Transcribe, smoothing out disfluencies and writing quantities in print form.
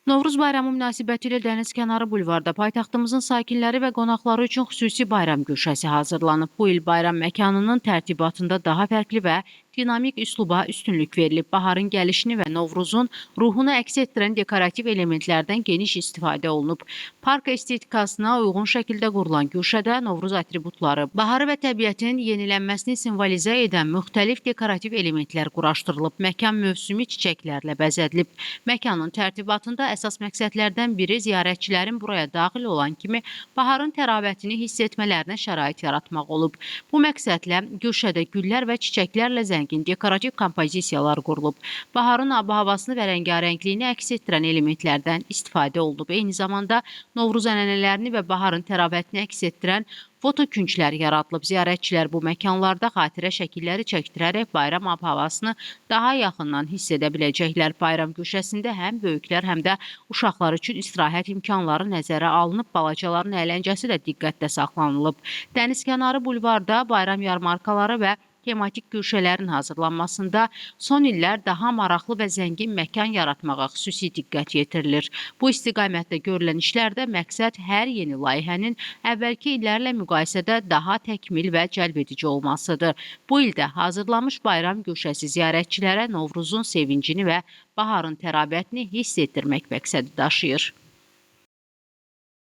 Novruz bayramı münasibətilə dənizkənarı bulvarda paytaxtımızın sakinləri və qonaqları üçün xüsusi bayram güşəsi hazırlanıb. Bu il bayram məkanının tərtibatında daha fərqli və dinamik üsluba üstünlük verilib. Baharın gəlişini və Novruzun ruhunu əks etdirən dekorativ elementlərdən geniş istifadə olunub. Park estetikasına uyğun şəkildə qurulan güşədə Novruz atributları, baharı və təbiətin yenilənməsini simvolizə edən müxtəlif dekorativ elementlər quraşdırılıb. Məkan mövsümi çiçəklərlə bəzədilib. Məkanın tərtibatında əsas məqsədlərdən biri ziyarətçilərin buraya daxil olan kimi baharın təravətini hiss etmələrinə şərait yaratmaq olub. Bu məqsədlə güşədə güllər və çiçəklərlə zəngin dekorativ kompozisiyalar qurulub. Baharın ab-havasını və rəngarəngliyini əks etdirən elementlərdən istifadə olunub. Eyni zamanda Novruz ənənələrini və baharın təravətini əks etdirən foto künclər yaradılıb. Ziyarətçilər bu məkanlarda xatirə şəkilləri çəkdirərək bayram ab-havasını daha yaxından hiss edə biləcəklər. Bayram güşəsində həm böyüklər, həm də uşaqlar üçün istirahət imkanları nəzərə alınıb, balacaların əyləncəsi də diqqətdə saxlanılıb. Dənizkənarı bulvarda bayram yarmarkaları və tematik güşələrin hazırlanmasında son illər daha maraqlı və zəngin məkan yaratmağa xüsusi diqqət yetirilir. Bu istiqamətdə görülən işlərdə məqsəd hər yeni layihənin əvvəlki illərlə müqayisədə daha təkmil və cəlbedici olmasıdır. Bu ildə hazırlanmış bayram güşəsi ziyarətçilərə Novruzun sevincini və baharın təravətini hiss etdirmək məqsədi daşıyır.